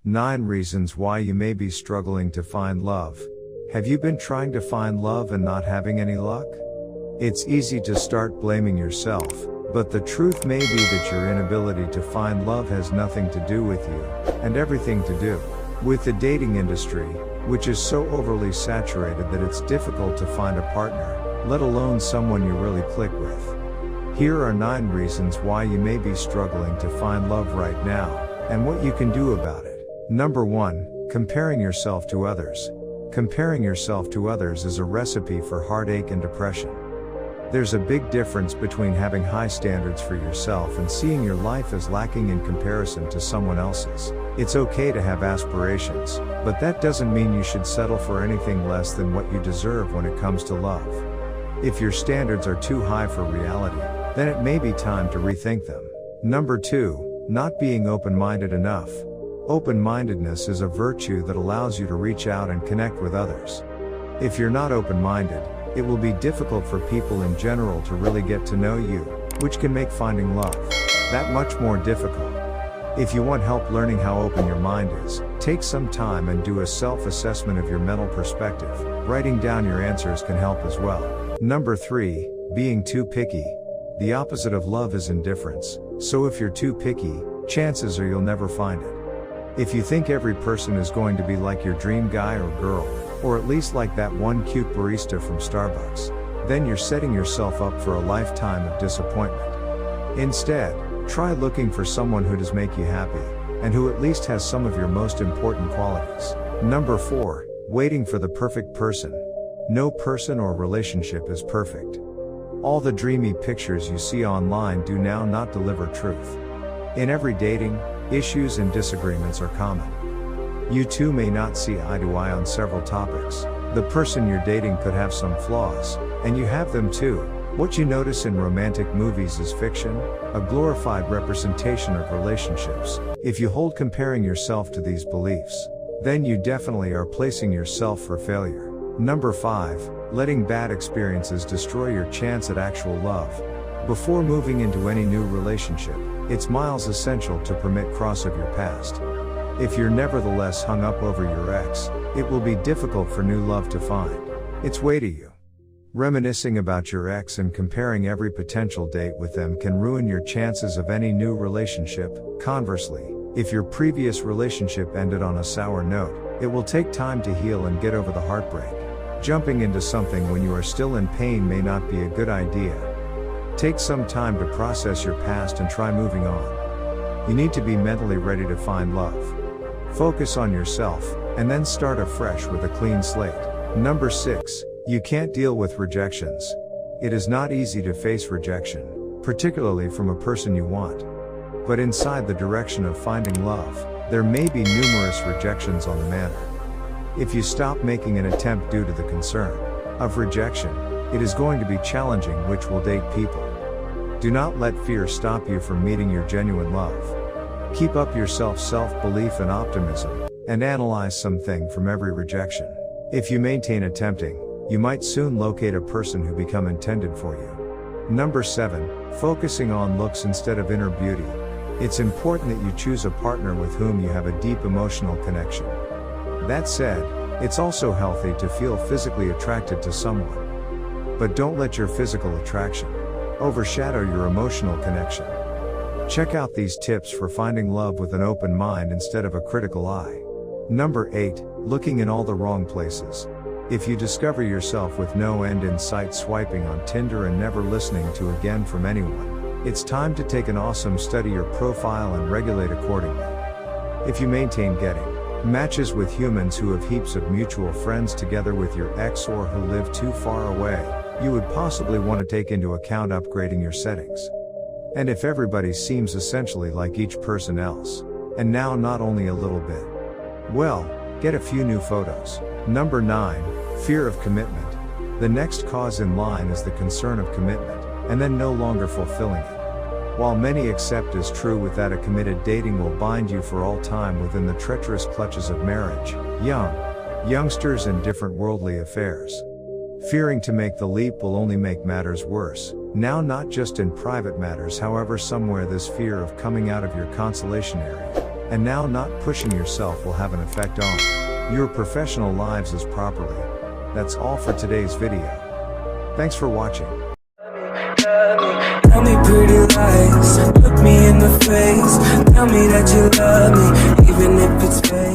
9 reasons why you may be struggling to find love. Have you been trying to find love and not having any luck? It's easy to start blaming yourself, but the truth may be that your inability to find love has nothing to do with you, and everything to do with the dating industry, which is so overly saturated that it's difficult to find a partner, let alone someone you really click with. Here are 9 reasons why you may be struggling to find love right now, and what you can do about it. Number 1, comparing yourself to others. Comparing yourself to others is a recipe for heartache and depression. There's a big difference between having high standards for yourself and seeing your life as lacking in comparison to someone else's. It's okay to have aspirations, but that doesn't mean you should settle for anything less than what you deserve when it comes to love. If your standards are too high for reality, then it may be time to rethink them. Number 2, not being open-minded enough. Open-mindedness is a virtue that allows you to reach out and connect with others. If you're not open-minded, it will be difficult for people in general to really get to know you, which can make finding love that much more difficult. If you want help learning how open your mind is, take some time and do a self-assessment of your mental perspective. Writing down your answers can help as well. Number 3, being too picky. The opposite of love is indifference, so if you're too picky, chances are you'll never find it. If you think every person is going to be like your dream guy or girl, or at least like that one cute barista from Starbucks, then you're setting yourself up for a lifetime of disappointment. Instead, try looking for someone who does make you happy, and who at least has some of your most important qualities. Number 4, waiting for the perfect person. No person or relationship is perfect. All the dreamy pictures you see online do now not deliver truth. In every dating, issues and disagreements are common. You two may not see eye to eye on several topics. The person you're dating could have some flaws, and you have them too. What you notice in romantic movies is fiction, a glorified representation of relationships. If you hold comparing yourself to these beliefs, then you definitely are placing yourself for failure. Number 5, letting bad experiences destroy your chance at actual love. Before moving into any new relationship, it's miles essential to permit cross of your past. If you're nevertheless hung up over your ex, it will be difficult for new love to find its way to you. Reminiscing about your ex and comparing every potential date with them can ruin your chances of any new relationship. Conversely, if your previous relationship ended on a sour note, it will take time to heal and get over the heartbreak. Jumping into something when you are still in pain may not be a good idea. Take some time to process your past and try moving on. You need to be mentally ready to find love. Focus on yourself, and then start afresh with a clean slate. Number 6, you can't deal with rejections. It is not easy to face rejection, particularly from a person you want. But inside the direction of finding love, there may be numerous rejections on the manner. If you stop making an attempt due to the concern of rejection, it is going to be challenging which will date people. Do not let fear stop you from meeting your genuine love. Keep up your self-belief and optimism, and analyze something from every rejection. If you maintain attempting, you might soon locate a person who become intended for you. Number 7, focusing on looks instead of inner beauty. It's important that you choose a partner with whom you have a deep emotional connection. That said, it's also healthy to feel physically attracted to someone. But don't let your physical attraction overshadow your emotional connection. Check out these tips for finding love with an open mind instead of a critical eye. Number 8, looking in all the wrong places. If you discover yourself with no end in sight swiping on Tinder and never listening to again from anyone, it's time to take an awesome study your profile and regulate accordingly. If you maintain getting matches with humans who have heaps of mutual friends together with your ex or who live too far away, you would possibly want to take into account upgrading your settings. And if everybody seems essentially like each person else, and now not only a little bit, well, get a few new photos. Number 9, fear of commitment. The next cause in line is the concern of commitment, and then no longer fulfilling it. While many accept as true with that a committed dating will bind you for all time within the treacherous clutches of marriage, youngsters and different worldly affairs. Fearing to make the leap will only make matters worse, now not just in private matters. However, somewhere this fear of coming out of your consolation area And now not pushing yourself will have an effect on your professional lives as properly. That's all for today's video. Thanks for watching. Tell me pretty lies, look me in the face. Tell me that you love me, even if it's fake.